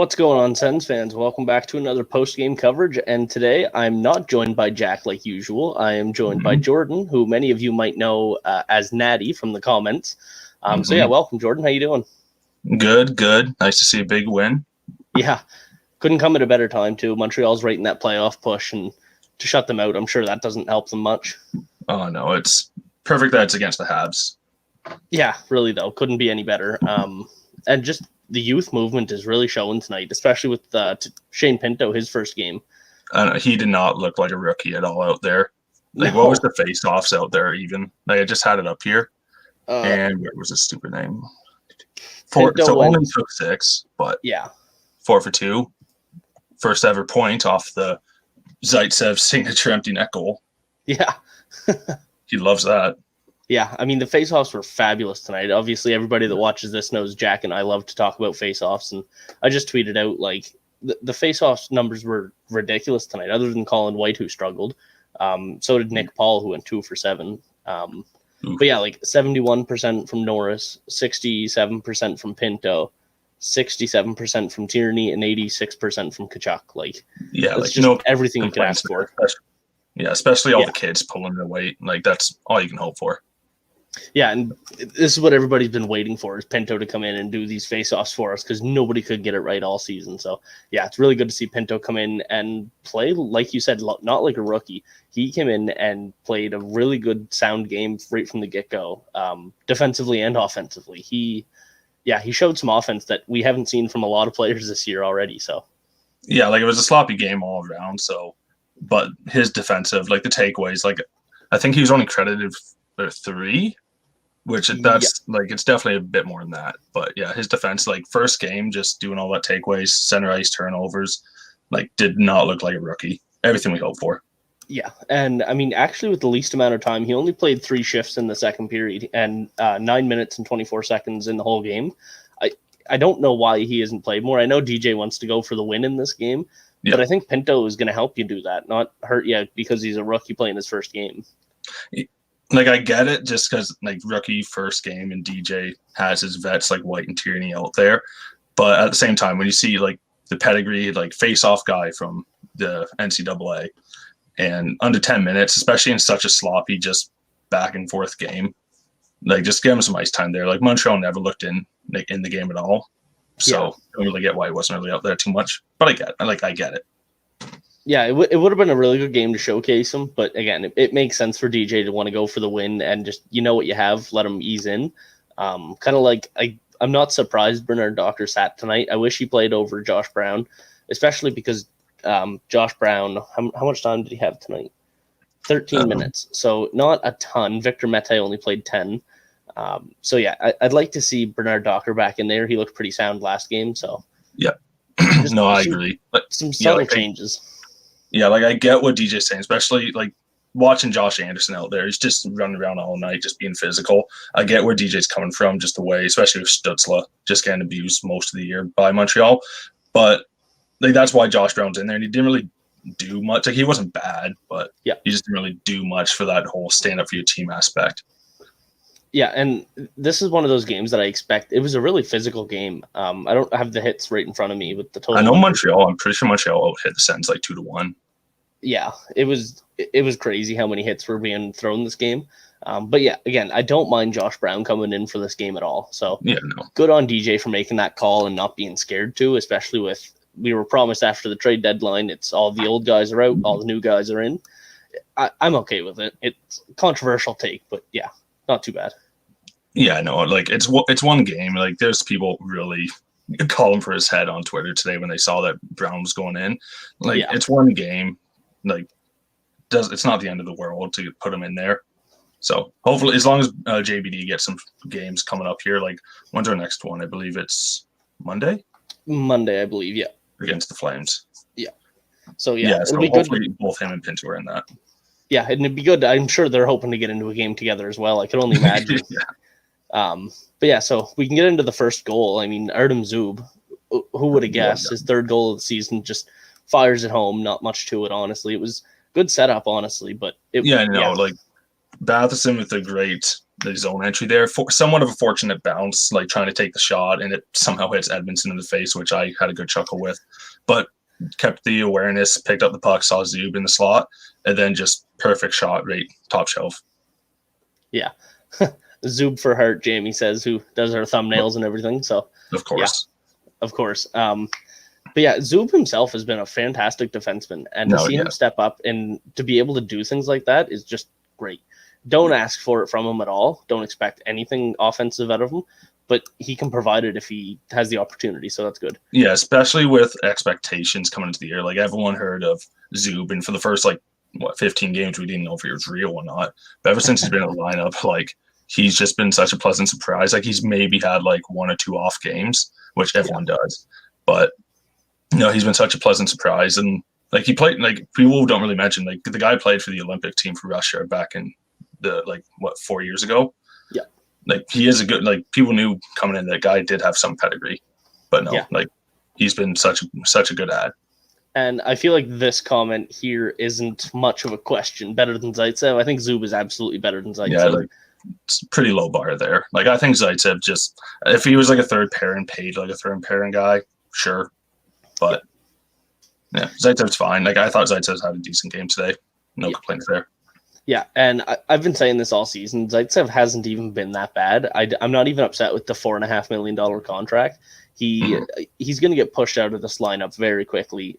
What's going on, Sens fans? Welcome back to another post-game coverage, and today I'm not joined by Jack like usual. I am joined by Jordan, who many of you might know as Natty from the comments. So yeah, welcome, Jordan. How you doing? Good. Nice to see a big win. Yeah, couldn't come at a better time, too. Montreal's right in that playoff push, and to shut them out, I'm sure that doesn't help them much. Oh, no, it's perfect that it's against the Habs. Yeah, really, though. Couldn't be any better. And just the youth movement is really showing tonight, especially with Shane Pinto, his first game. He did not look like a rookie at all out there. Like, No. What was the face-offs out there even? Like, I just had it up here. And what was his stupid name? Only took 6, but yeah, 4 for 2. First ever point off the Zaitsev signature empty net goal. Yeah. He loves that. Yeah, I mean, the face-offs were fabulous tonight. Obviously, everybody that watches this knows Jack and I love to talk about face-offs, and I just tweeted out, like, the face-offs numbers were ridiculous tonight, other than Colin White, who struggled. So did Nick Paul, who went 2 for 7. But yeah, like 71% from Norris, 67% from Pinto, 67% from Tierney, and 86% from Tkachuk. Like, yeah, like just everything you could ask for. Yeah, especially all the kids pulling their weight. Like, that's all you can hope for. Yeah, and this is what everybody's been waiting for, is Pinto to come in and do these face-offs for us, because nobody could get it right all season. So, yeah, it's really good to see Pinto come in and play, like you said, not like a rookie. He came in and played a really good, sound game right from the get-go, defensively and offensively. He showed some offense that we haven't seen from a lot of players this year already. So, yeah, like, it was a sloppy game all around, so... But his defensive, like the takeaways, like I think he was only credited for 3, which that's like it's definitely a bit more than that. But yeah, his defense, like first game, just doing all that takeaways, center ice turnovers, like did not look like a rookie. Everything we hoped for. Yeah, and I mean, actually, with the least amount of time, he only played 3 shifts in the second period and 9 minutes and 24 seconds in the whole game. I don't know why he hasn't played more. I know DJ wants to go for the win in this game. Yeah. But I think Pinto is going to help you do that, not hurt you because he's a rookie playing his first game. Like, I get it just because, like, rookie first game and DJ has his vets like White and Tierney out there. But at the same time, when you see, like, the pedigree, like, face-off guy from the NCAA and under 10 minutes, especially in such a sloppy, just back-and-forth game, like, just give him some ice time there. Like, Montreal never looked in the game at all. So I don't really get why he wasn't really out there too much. But I get it. Yeah, it would have been a really good game to showcase him. But again, it makes sense for DJ to want to go for the win and just, what you have, let him ease in. Kind of like I'm not surprised Bernard Docker sat tonight. I wish he played over Josh Brown, especially because Josh Brown, how much time did he have tonight? 13 minutes. So not a ton. Victor Mete only played 10. So yeah, I'd like to see Bernard Docker back in there. He looked pretty sound last game. So yeah, no, I agree. But some subtle changes. Like I get what DJ's saying, especially like watching Josh Anderson out there. He's just running around all night, just being physical. I get where DJ's coming from, just the way, especially with Stützle just getting abused most of the year by Montreal. But like that's why Josh Brown's in there, and he didn't really do much. Like he wasn't bad, but he just didn't really do much for that whole stand up for your team aspect. Yeah, and this is one of those games that I expect. It was a really physical game. I don't have the hits right in front of me with the total. I know Montreal. I'm pretty sure Montreal out hit the Sens like 2-1. Yeah, it was crazy how many hits were being thrown this game. But yeah, again, I don't mind Josh Brown coming in for this game at all. So good on DJ for making that call and not being scared to, especially with we were promised after the trade deadline. It's all the old guys are out, all the new guys are in. I'm okay with it. It's a controversial take, but yeah. Not too bad. Yeah, no, like it's one game. Like there's people really calling for his head on Twitter today when they saw that Brown was going in. Like it's one game. Like it's not the end of the world to put him in there. So hopefully, as long as JBD gets some games coming up here, like when's our next one? I believe it's Monday. Monday, I believe. Yeah. Against the Flames. Yeah. So yeah, so hopefully both him and Pinto are in that. Yeah, and it'd be good. I'm sure they're hoping to get into a game together as well. I could only imagine. But yeah, so we can get into the first goal. I mean, Artem Zub, who would have guessed his third goal of the season, just fires it home. Not much to it, honestly. It was good setup, honestly, but like Batherson with a great the zone entry there. For somewhat of a fortunate bounce, like trying to take the shot, and it somehow hits Edmondson in the face, which I had a good chuckle with. But kept the awareness, picked up the puck, saw Zub in the slot, and then just perfect shot, right top shelf. Yeah. Zub for heart, Jamie says, who does our thumbnails and everything. So, of course. Yeah, of course. But yeah, Zub himself has been a fantastic defenseman, and to see him step up and to be able to do things like that is just great. Don't ask for it from him at all. Don't expect anything offensive out of him, but he can provide it if he has the opportunity, so that's good. Yeah, especially with expectations coming into the year. Like, everyone heard of Zub, and for the first, 15 games, we didn't know if he was real or not. But ever since he's been in the lineup, he's just been such a pleasant surprise. He's maybe had, 1 or 2 off games, which everyone does. But he's been such a pleasant surprise, and he played. People don't really mention the guy played for the Olympic team for Russia back in the 4 years ago. Yeah, he is a good. People knew coming in that guy did have some pedigree, but no, he's been such a good ad. And I feel like this comment here isn't much of a question. Better than Zaitsev? I think Zub is absolutely better than Zaitsev. Yeah, it's pretty low bar there. I think Zaitsev if he was a third pairing paid a third pairing guy, sure. But yeah, Zaitsev's fine. I thought Zaitsev's had a decent game today. No complaints there. Yeah, and I've been saying this all season. Zaitsev hasn't even been that bad. I'm not even upset with the $4.5 million contract. He's going to get pushed out of this lineup very quickly,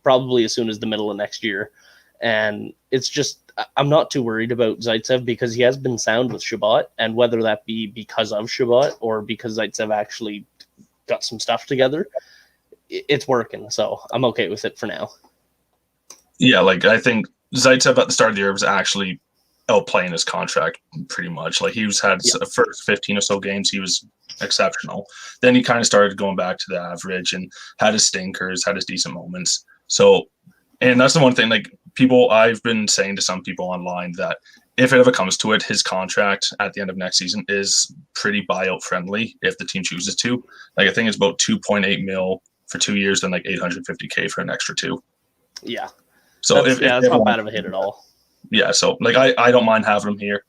probably as soon as the middle of next year. And it's just I'm not too worried about Zaitsev because he has been sound with Shabbat, and whether that be because of Shabbat or because Zaitsev actually got some stuff together, it's working, so I'm okay with it for now. Yeah, I think Zaitsev at the start of the year was actually outplaying his contract pretty much. He was had the first 15 or so games, he was exceptional. Then he kind of started going back to the average and had his stinkers, had his decent moments. So, and that's the one thing, I've been saying to some people online that if it ever comes to it, his contract at the end of next season is pretty buyout friendly if the team chooses to. I think it's about 2.8 mil for 2 years, then $850K for an extra 2. Yeah. So that's not bad of a hit at all. Yeah. So I don't mind having him here.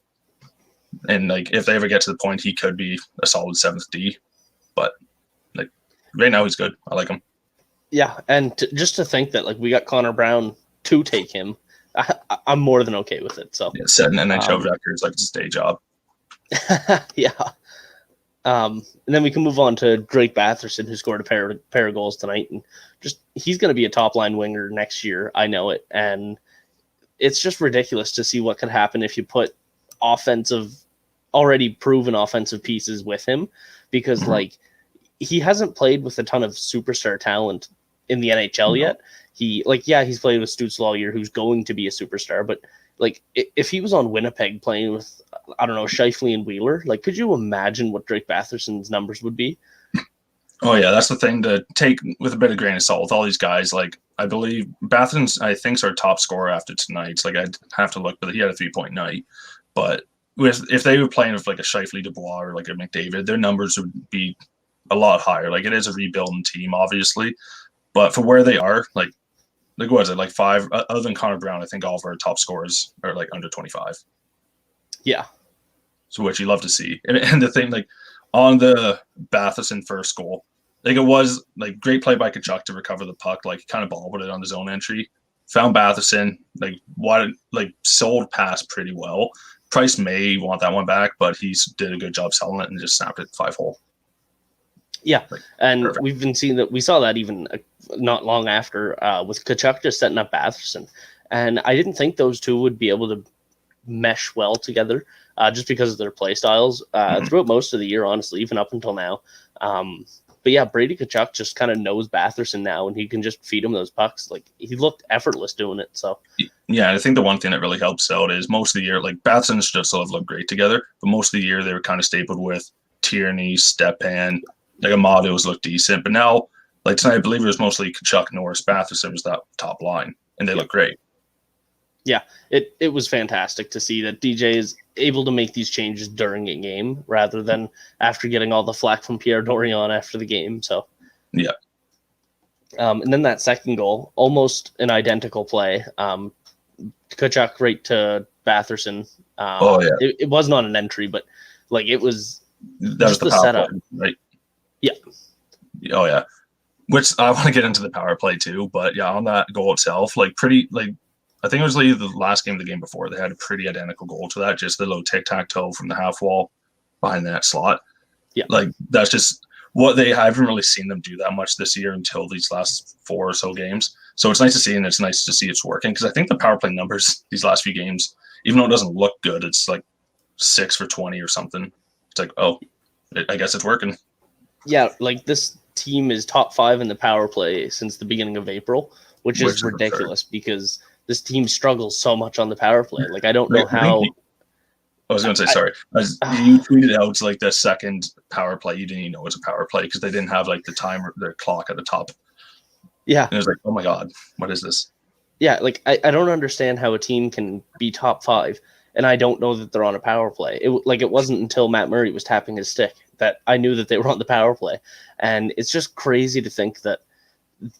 And if they ever get to the point, he could be a solid 7th D, but right now he's good. I like him. Yeah. And just to think that we got Connor Brown to take him, I'm more than okay with it. So setting NHL records it's his day job. Yeah. And then we can move on to Drake Batherson, who scored a pair of goals tonight, and he's going to be a top line winger next year. I know it, and it's just ridiculous to see what could happen if you put already proven offensive pieces with him, because he hasn't played with a ton of superstar talent in the NHL yet. He's played with Stützle all year, who's going to be a superstar, but if he was on Winnipeg playing with, I don't know, Scheifele and Wheeler, like, could you imagine what Drake Batherson's numbers would be? Oh, yeah, that's the thing to take with a bit of grain of salt with all these guys. Like, I believe Batherson's, I think, is our top scorer after tonight's. Like, I'd have to look, but he had a 3-point night. But if they were playing with, like, a Scheifele Dubois or, like, a McDavid, their numbers would be a lot higher. Like, it is a rebuilding team, obviously. But for where they are, like what is it, like 5? Other than Connor Brown, I think all of our top scorers are, like, under 25. Yeah. So, which you love to see. And the thing, like, on the Batherson first goal, like, it was, like, great play by Tkachuk to recover the puck, like, kind of bobbled it on his own entry. Found Batherson, sold past pretty well. Price may want that one back, but he did a good job selling it and just snapped it 5-hole. Yeah, and perfect. We've been seeing that. We saw that even not long after with Tkachuk just setting up Batherson. And I didn't think those two would be able to mesh well together just because of their play styles throughout most of the year, honestly, even up until now. But yeah, Brady Tkachuk just kind of knows Batherson now, and he can just feed him those pucks. Like, he looked effortless doing it. So yeah, I think the one thing that really helps out is most of the year, like, Batherson and Stützle have looked great together, but most of the year they were kind of stapled with Tierney, Stepan, like Amado's looked decent. But now, like tonight, I believe it was mostly Tkachuk, Norris, Batherson was that top line, and they look great. Yeah, it was fantastic to see that DJ is able to make these changes during a game rather than after getting all the flack from Pierre Dorion after the game. So yeah. And then that second goal, almost an identical play. Kachuk right to Batherson. Yeah. It was not an entry, but like it was that was the power setup. play, right? Yeah. Oh yeah. Which I want to get into the power play too, but yeah, on that goal itself, like pretty like I think it was like the last game of the game before, they had a pretty identical goal to that, just the little tic-tac-toe from the half wall behind that slot. Yeah. Like that's just what I haven't really seen them do that much this year until these last 4 or so games. So it's nice to see, and it's nice to see it's working, because I think the power play numbers these last few games, even though it doesn't look good, it's like 6 for 20 or something. It's like, oh, I guess it's working. Yeah, like this team is top 5 in the power play since the beginning of April, which is ridiculous because this team struggles so much on the power play. Like I don't know how. I was going to say, sorry. You tweeted out like the second power play. You didn't even know it was a power play because they didn't have like the timer, their clock at the top. Yeah. And it was like, oh my God, what is this? Yeah, like I don't understand how a team can be top 5, and I don't know that they're on a power play. It wasn't until Matt Murray was tapping his stick that I knew that they were on the power play. And it's just crazy to think that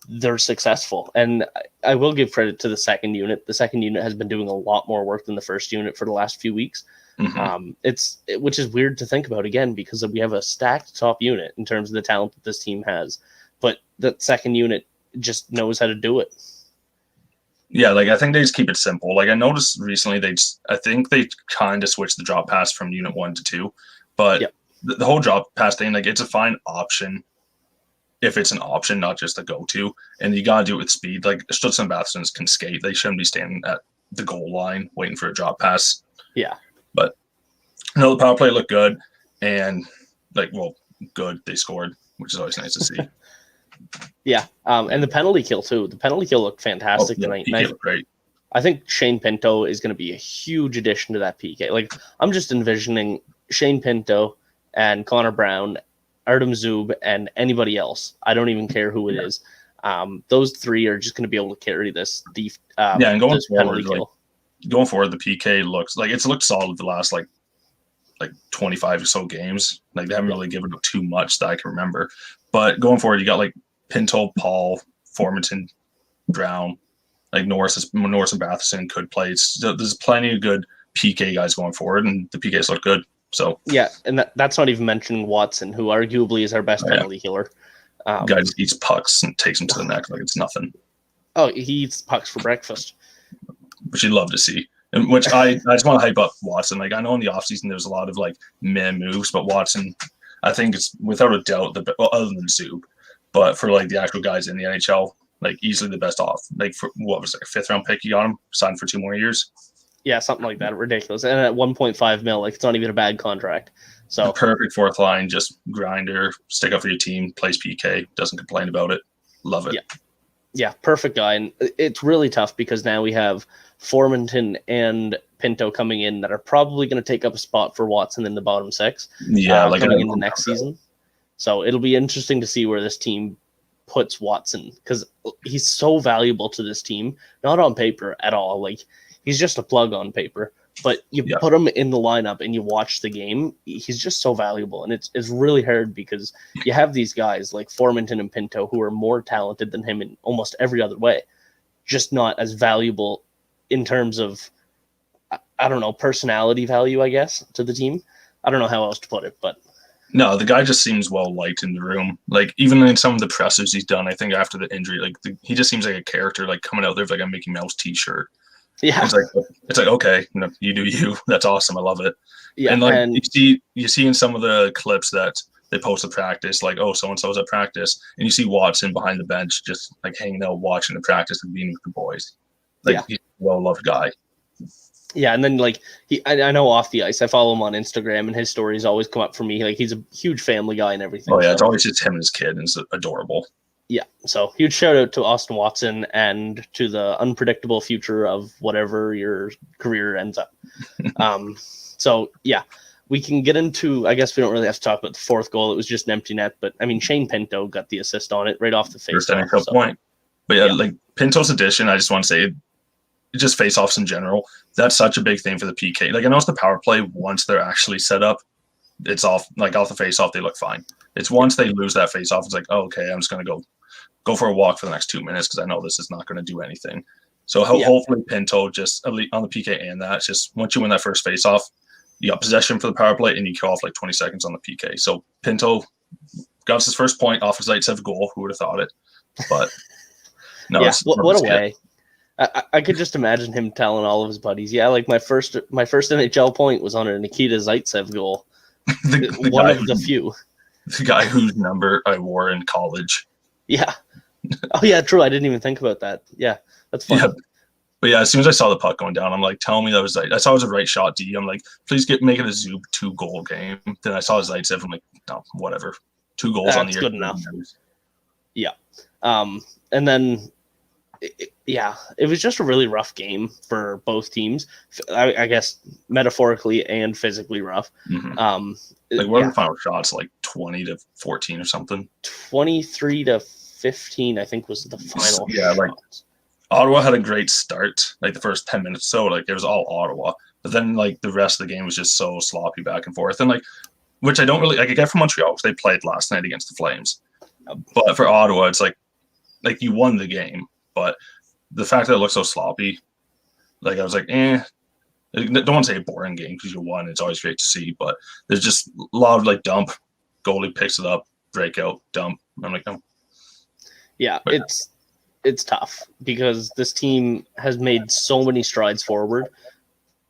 they're successful. And I will give credit to the second unit. The second unit has been doing a lot more work than the first unit for the last few weeks. Mm-hmm. Which is weird to think about again, because we have a stacked top unit in terms of the talent that this team has, but that second unit just knows how to do it. Yeah, like I think they just keep it simple. Like I noticed recently, I think they kind of switched the drop pass from unit 1 to 2, but the whole drop pass thing, like it's a fine option if it's an option, not just a go-to, and you gotta do it with speed. Like Stutz and Bathsons can skate; they shouldn't be standing at the goal line waiting for a drop pass. Yeah. But no, the power play looked good, and good. They scored, which is always nice to see. Yeah, and the penalty kill too. The penalty kill looked fantastic tonight. PK looked great. I think Shane Pinto is going to be a huge addition to that PK. Like I'm just envisioning Shane Pinto and Connor Brown, Artem Zub, and anybody else. I don't even care who it is. Those 3 are just going to be able to carry this. And going forward, going forward, the PK looks like it's looked solid the last like 25 or so games. Like they haven't really given up too much that I can remember. But going forward, you got like Pinto, Paul, Formanton, Brown, like Norris and Batherson could play. There's plenty of good PK guys going forward, and the PKs look good. So yeah, and that's not even mentioning Watson, who arguably is our best penalty killer. Guy just eats pucks and takes them to the neck like it's nothing. Oh, he eats pucks for breakfast. Which you'd love to see. And which I just want to hype up Watson. Like I know in the offseason there's a lot of like meh moves, but Watson, I think it's without a doubt other than Zub, but for like the actual guys in the NHL, like easily the best off. Like for what was it, a 5th round pick you got him, signed for 2 more years. Yeah, something like that. Ridiculous. And at 1.5 mil, like it's not even a bad contract. So the perfect 4th line, just grinder, stick up for your team, plays PK, doesn't complain about it. Love it. Yeah, perfect guy. And it's really tough because now we have Formanton and Pinto coming in that are probably going to take up a spot for Watson in the bottom 6. Yeah, coming into next season. So it'll be interesting to see where this team puts Watson, because he's so valuable to this team, not on paper at all. Like he's just a plug on paper, but you put him in the lineup and you watch the game, he's just so valuable. And it's really hard because you have these guys like Formanton and Pinto who are more talented than him in almost every other way, just not as valuable in terms of, I don't know, personality value, I guess, to the team. I don't know how else to put it, but no, the guy just seems well liked in the room. Like even in some of the pressers he's done, I think after the injury, like he just seems like a character, like coming out there with like a Mickey Mouse T-shirt. Yeah, it's like okay, you do you. That's awesome. I love it. Yeah, and like you see in some of the clips that they post at practice, like so and so's at practice, and you see Watson behind the bench, just like hanging out, watching the practice and being with the boys. Like he's a well-loved guy. Yeah, and then like I know off the ice, I follow him on Instagram, and his stories always come up for me. Like he's a huge family guy and everything. Oh yeah, it's always just him and his kid, and it's adorable. Yeah, so huge shout out to Austin Watson and to the unpredictable future of whatever your career ends up. So yeah, we can get into. I guess we don't really have to talk about the 4th goal. It was just an empty net, but I mean Shane Pinto got the assist on it right off the face. First point. But yeah, like Pinto's addition, I just want to say, just face-offs in general, that's such a big thing for the PK. Like I know it's the power play once they're actually set up, it's off the face-off, they look fine. It's once they lose that face-off, it's like, oh, okay, I'm just going to go for a walk for the next 2 minutes because I know this is not going to do anything. So hopefully Pinto just on the PK and that just once you win that first face-off, you got possession for the power play and you kill off like 20 seconds on the PK. So Pinto got us his first point off his Zaitsev goal. Who would have thought it? But no, yeah, what a way. I could just imagine him telling all of his buddies, yeah, like my first NHL point was on a Nikita Zaitsev goal. One of the few. The guy whose number I wore in college. Yeah. Oh, yeah, true. I didn't even think about that. Yeah, that's funny. Yeah. But yeah, as soon as I saw the puck going down, I'm like, tell me that was I saw it was a right shot D. I'm like, please make it a Zub 2-goal game. Then I saw Zaitsev. I'm like, no, whatever. 2 goals on the year. That's good enough. Yeah. And then it was just a really rough game for both teams. I guess metaphorically and physically rough. Mm-hmm. Like what were the final shots? Like 20-14 or something. 23-15, I think, was the final. Yeah, like Ottawa had a great start, like the first 10 minutes. So like it was all Ottawa, but then like the rest of the game was just so sloppy back and forth, and like which I don't really like. I get from Montreal because they played last night against the Flames, but for Ottawa, it's like you won the game. But the fact that it looked so sloppy, like I was like, I don't want to say a boring game because you won. It's always great to see, but there's just a lot of like dump, goalie picks it up, breakout, dump. I'm like, no. Yeah, but it's tough because this team has made so many strides forward,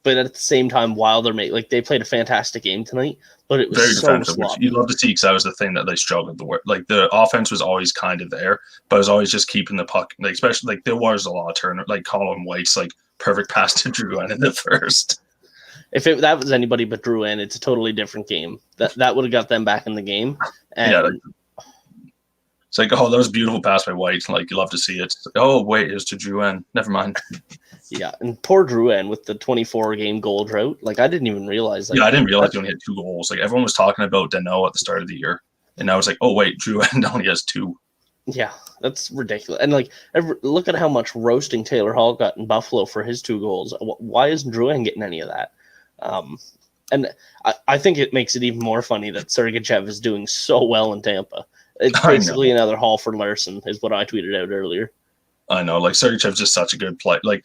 but at the same time, while they played a fantastic game tonight, but it was very so defensive. Sloppy. You love to see because that was the thing that they struggled to work. Like the offense was always kind of there, but it was always just keeping the puck. Like especially like there was a lot of turn. Like Colin White's like perfect pass to Drouin in the first. If that was anybody but Drouin, it's a totally different game. That would have got them back in the game. And yeah. It's like, oh, that was a beautiful pass by White. Like, you love to see it. Oh, wait, it was to Drouin. Never mind. Yeah, and poor Drouin with the 24-game goal drought. Like, I didn't even realize. Like, yeah, I didn't realize he only had 2 goals. Like, everyone was talking about Danault at the start of the year. And I was like, oh, wait, Drouin only has 2. Yeah, that's ridiculous. And, like, look at how much roasting Taylor Hall got in Buffalo for his 2 goals. Why isn't Drouin getting any of that? And I think it makes it even more funny that Sergachev is doing so well in Tampa. It's basically another Hall for Larson is what I tweeted out earlier. I know, like Sergachev's just such a good play. Like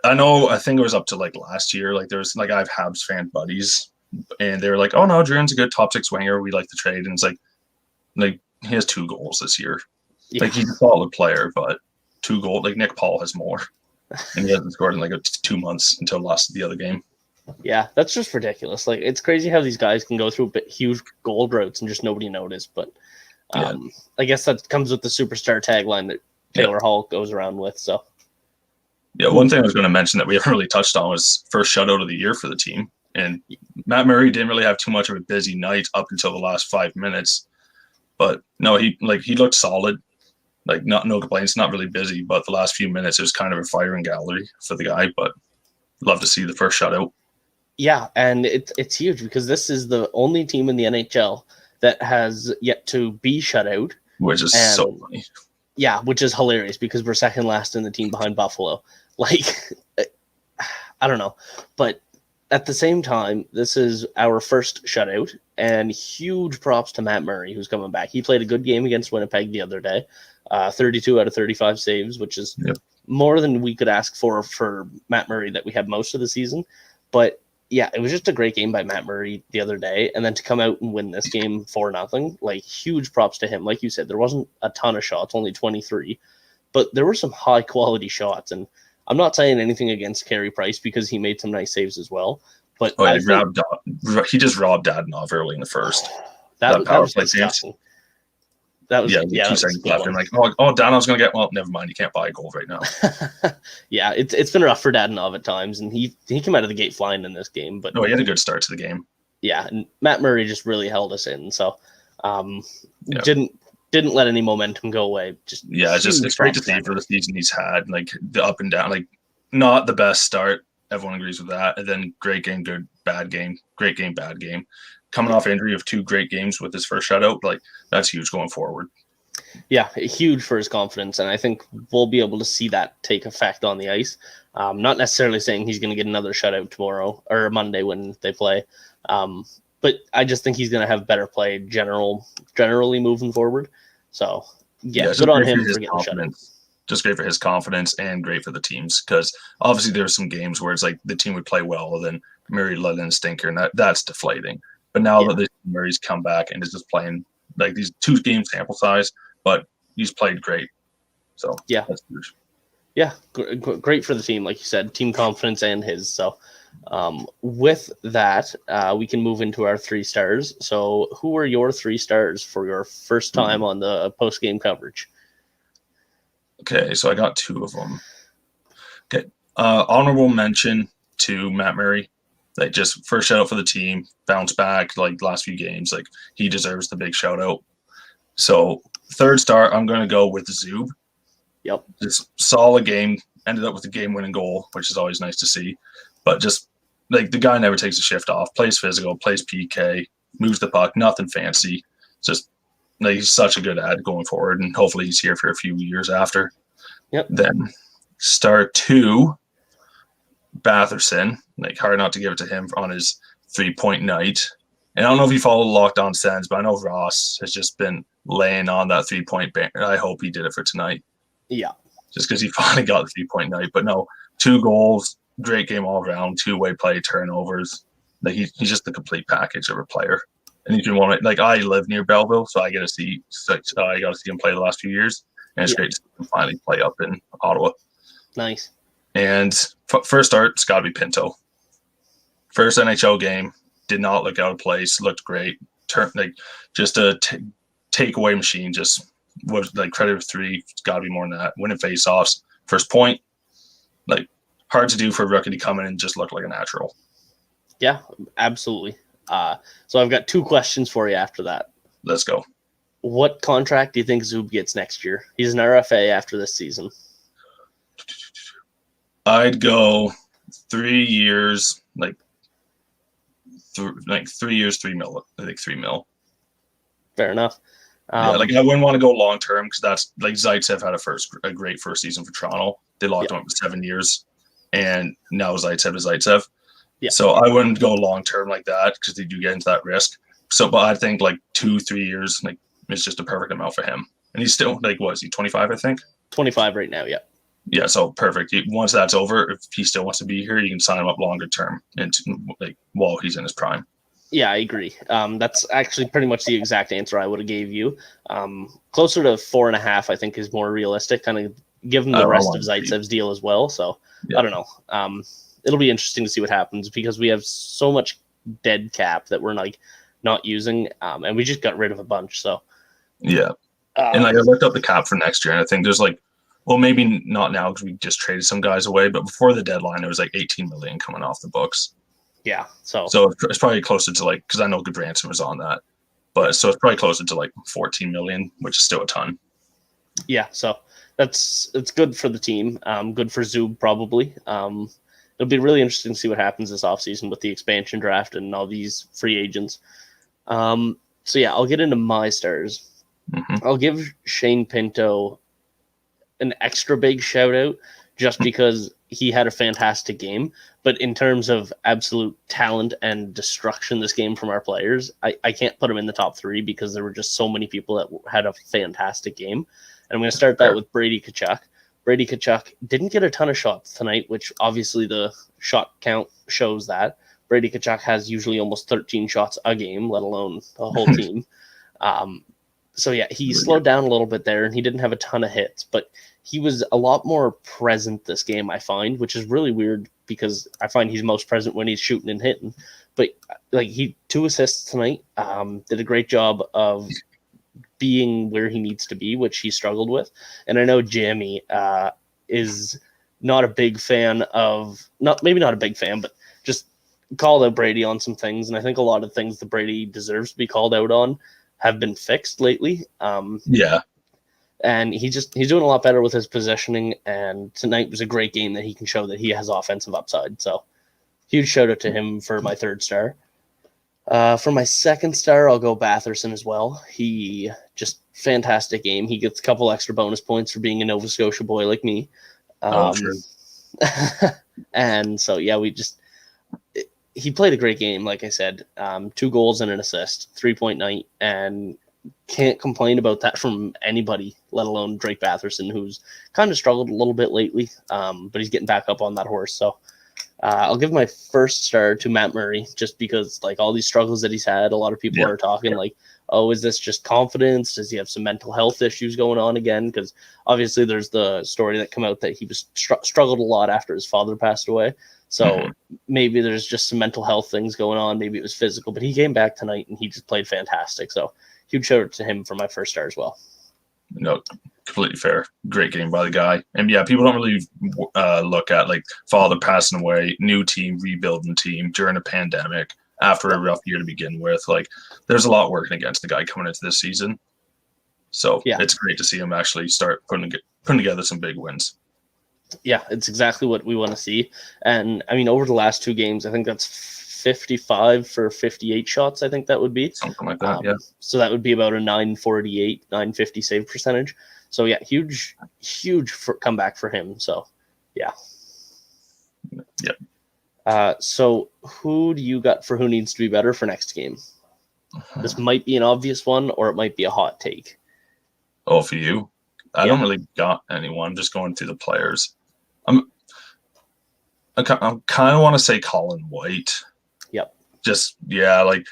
I think it was up to like last year. Like there was like I have Habs fan buddies, and they were like, "Oh no, Drouin's a good top 6 winger. We like the trade." And it's like he has 2 goals this year. Yeah. Like he's a solid player, but 2 goals. Like Nick Paul has more, and he hasn't scored in like 2 months until lost the other game. Yeah, that's just ridiculous. Like it's crazy how these guys can go through huge goal droughts and just nobody noticed, but. I guess that comes with the superstar tagline that Taylor Hall goes around with. So, yeah, one thing I was going to mention that we haven't really touched on was first shutout of the year for the team. And Matt Murray didn't really have too much of a busy night up until the last 5 minutes. But no, he looked solid. Like no complaints, not really busy. But the last few minutes, it was kind of a firing gallery for the guy. But love to see the first shutout. Yeah, and it's huge because this is the only team in the NHL that has yet to be shut out. Which is so funny. Yeah, which is hilarious because we're second last in the team behind Buffalo. Like, I don't know. But at the same time, this is our first shutout, and huge props to Matt Murray, who's coming back. He played a good game against Winnipeg the other day. 32 out of 35 saves, which is more than we could ask for Matt Murray that we had most of the season. But yeah, it was just a great game by Matt Murray the other day. And then to come out and win this game 4-0, like huge props to him. Like you said, there wasn't a ton of shots, only 23, but there were some high quality shots. And I'm not saying anything against Carey Price because he made some nice saves as well. But he just robbed Dadonov early in the first. That power play disgusting. That was 2 seconds left. I'm like, Dadonov's gonna get. Well, never mind. He can't buy a goal right now. Yeah, it's been rough for Dadonov at times, and he came out of the gate flying in this game. But he had a good start to the game. Yeah, and Matt Murray just really held us in. So, didn't let any momentum go away. It's great to see for the season he's had. Like the up and down. Like not the best start. Everyone agrees with that. And then great game, good, bad game, great game, bad game. Coming off injury of 2 great games with his first shutout, like that's huge going forward. Yeah, huge for his confidence, and I think we'll be able to see that take effect on the ice. Not necessarily saying he's going to get another shutout tomorrow or Monday when they play, but I just think he's going to have better play generally moving forward. So good on him for getting a shutout. just great for his confidence and great for the teams, because obviously there's some games where it's like the team would play well, then Murray let in a stinker, and that's deflating. But now that Murray's come back and is just playing like these 2-game sample size, but he's played great. So that's huge. Yeah, great for the team, like you said, team confidence and his. So with that, we can move into our 3 stars. So who are your 3 stars for your first time on the post-game coverage? Okay, so I got 2 of them. Okay, honorable mention to Matt Murray. Like, just first shout out for the team, bounce back like last few games. Like, he deserves the big shout out. So 3rd star, I'm going to go with Zub. Yep. Just solid game, ended up with a game-winning goal, which is always nice to see. But just like the guy never takes a shift off, plays physical, plays PK, moves the puck, nothing fancy. Just like, he's such a good ad going forward, and hopefully he's here for a few years after. Yep. Then star 2, Batherson. Like, hard not to give it to him on his 3-point night. And I don't know if you follow Locked On Sens, but I know Ross has just been laying on that 3-point banner. I hope he did it for tonight. Yeah. Just because he finally got the 3-point night. But no, 2 goals, great game all around, 2-way play, turnovers. Like, he's just the complete package of a player. And if you want to, like, I live near Belleville, so I got to see him play the last few years. And it's great to see him finally play up in Ottawa. Nice. And first start, it's got to be Pinto. First NHL game, did not look out of place, looked great. Just a takeaway machine, just was like credit of 3, it's got to be more than that. Winning faceoffs, first point, like, hard to do for a rookie to come in and just look like a natural. Yeah, absolutely. So I've got 2 questions for you after that. Let's go. What contract do you think Zub gets next year? He's an RFA after this season. I'd go 3 years, like 3 years, $3 million. I think $3 million. Fair enough. Like, I wouldn't want to go long term, because that's like Zaitsev had a great first season for Toronto. They locked him up for 7 years, and now Zaitsev is Zaitsev. Yeah. So I wouldn't go long term like that, because they do get into that risk. So, but I think like 2-3 years, like, is just a perfect amount for him. And he's still, like, what is he, 25? I think 25 right now. Yeah. Yeah, so perfect. Once that's over, if he still wants to be here, you can sign him up longer term, and like, while he's in his prime. Yeah, I agree. That's actually pretty much the exact answer I would have gave you. Closer to 4.5, I think, is more realistic. Kind of give him the rest of Zaitsev's deal as well. So I don't know. It'll be interesting to see what happens, because we have so much dead cap that we're like not using, and we just got rid of a bunch. So yeah, and like, I looked up the cap for next year, and I think there's like, well, maybe not now because we just traded some guys away, but before the deadline, it was like 18 million coming off the books. Yeah. So it's probably closer to, like, because I know Goodranson was on that, but so it's probably closer to like 14 million, which is still a ton. Yeah. So it's good for the team. Good for Zub probably. It'll be really interesting to see what happens this offseason with the expansion draft and all these free agents. So yeah, I'll get into my stars. Mm-hmm. I'll give Shane Pinto an extra big shout out just because he had a fantastic game. But in terms of absolute talent and destruction this game from our players, I can't put him in the top 3 because there were just so many people that had a fantastic game. And I'm going to start that with Brady Tkachuk. Brady Tkachuk didn't get a ton of shots tonight, which obviously the shot count shows that. Brady Tkachuk has usually almost 13 shots a game, let alone the whole team. So yeah, he slowed down a little bit there, and he didn't have a ton of hits, but he was a lot more present this game, I find, which is really weird because I find he's most present when he's shooting and hitting. But like, he 2 assists tonight, did a great job of being where he needs to be, which he struggled with. And I know Jammy is not a big fan of, maybe not a big fan, but just called out Brady on some things. And I think a lot of things that Brady deserves to be called out on have been fixed lately. Yeah. And he's doing a lot better with his positioning. And tonight was a great game that he can show that he has offensive upside. So huge shout out to him for my 3rd star. For my 2nd star, I'll go Batherson as well. He just fantastic game. He gets a couple extra bonus points for being a Nova Scotia boy like me. Sure. And so, yeah, he played a great game. Like I said, 2 goals and an assist, 3-point night, and can't complain about that from anybody, let alone Drake Batherson, who's kind of struggled a little bit lately, but he's getting back up on that horse. So I'll give my first star to Matt Murray, just because like all these struggles that he's had, a lot of people are talking like, oh, is this just confidence? Does he have some mental health issues going on again? Because obviously there's the story that came out that he was struggled a lot after his father passed away. So maybe there's just some mental health things going on. Maybe it was physical, but he came back tonight and he just played fantastic. So huge shout out to him for my first star as well. No, completely fair. Great game by the guy. And yeah, people don't really look at like father passing away, new team, rebuilding team during a pandemic after a rough year to begin with. Like there's a lot working against the guy coming into this season. So it's great to see him actually start putting together some big wins. Yeah, it's exactly what we want to see. And I mean, over the last 2 games, I think that's 55 for 58 shots. I think that would be something like that. So that would be about a 948, 950 save percentage. So yeah, huge comeback for him. So yeah. So who do you got for who needs to be better for next game? This might be an obvious one, or it might be a hot take. Oh, for you? I don't really got anyone. I'm just going through the players. I kind of want to say Colin White. Yep. Just like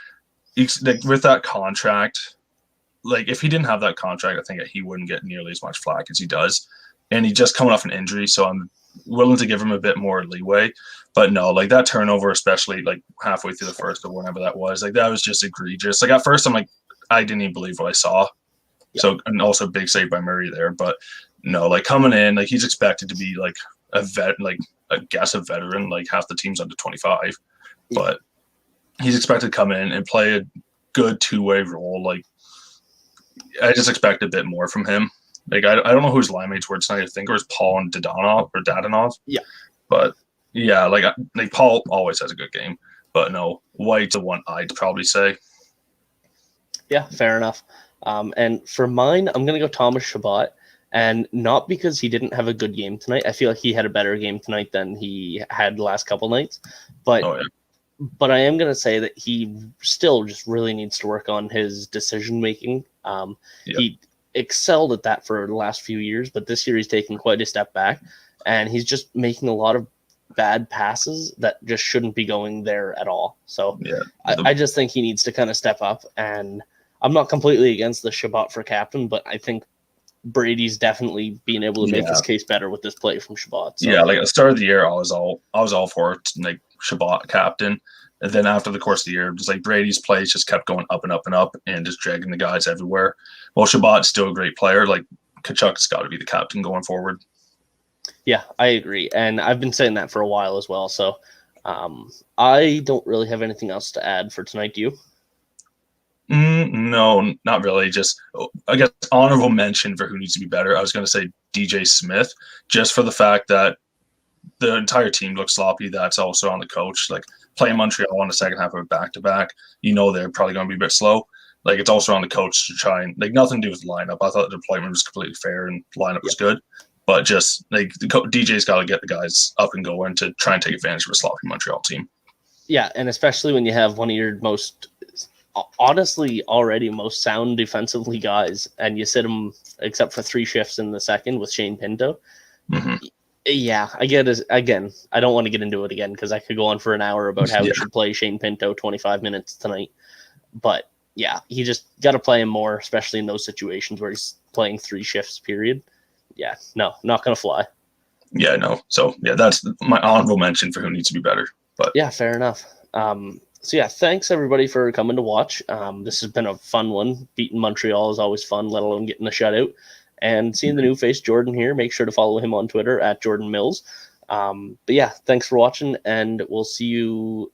with that contract, like if he didn't have that contract, I think he wouldn't get nearly as much flack as he does. And he's just coming off an injury, so I'm willing to give him a bit more leeway. But no, like that turnover, especially like halfway through the first or whenever that was, like that was just egregious. Like at first, I'm like, I didn't even believe what I saw. Yep. So, and also big save by Murray there. But no, like coming in, like he's expected to be like a vet, like I guess a veteran, like half the team's under 25. But he's expected to come in and play a good 2-way role. Like I just expect a bit more from him. Like I don't know who his line mates were tonight. I think it was Paul and Dadonov. Yeah. But yeah, like Paul always has a good game. But no, White's the one I'd probably say. Yeah, fair enough. And for mine, I'm going to go Thomas Chabot. And not because he didn't have a good game tonight. I feel like he had a better game tonight than he had the last couple nights. But but I am going to say that he still just really needs to work on his decision-making. He excelled at that for the last few years, but this year he's taken quite a step back. And he's just making a lot of bad passes that just shouldn't be going there at all. So I just think he needs to kind of step up. And I'm not completely against the Chabot for captain, but I think Brady's definitely being able to make his case better with this play from Chabot. So. Yeah, like at the start of the year, I was all for it, like Chabot captain. And then after the course of the year, just like Brady's plays just kept going up and up and up and just dragging the guys everywhere. Well, Chabot's still a great player. Like Kachuk's got to be the captain going forward. Yeah, I agree. And I've been saying that for a while as well. So I don't really have anything else to add for tonight. Do you? No, not really. Just, I guess, honorable mention for who needs to be better. I was going to say DJ Smith, just for the fact that the entire team looks sloppy. That's also on the coach. Like playing Montreal on the second half of a back-to-back, they're probably going to be a bit slow. Like it's also on the coach to try and, like, nothing to do with the lineup. I thought the deployment was completely fair and the lineup was good. But just, like, DJ's got to get the guys up and going to try and take advantage of a sloppy Montreal team. Yeah, and especially when you have one of your most – honestly already most sound defensively guys, and you sit him except for 3 shifts in the second with Shane Pinto. Yeah, I get it. Again, I don't want to get into it again because I could go on for an hour about how we should play Shane Pinto 25 minutes tonight. But yeah, you just got to play him more, especially in those situations where he's playing 3 shifts period. Yeah, no, not going to fly. Yeah, no. So yeah, that's my honorable mention for who needs to be better. But yeah, fair enough. So yeah, thanks everybody for coming to watch. This has been a fun one. Beating Montreal is always fun, let alone getting a shutout. And seeing the new face Jordan here, make sure to follow him on Twitter at Jordan Mills. But yeah, thanks for watching, and we'll see you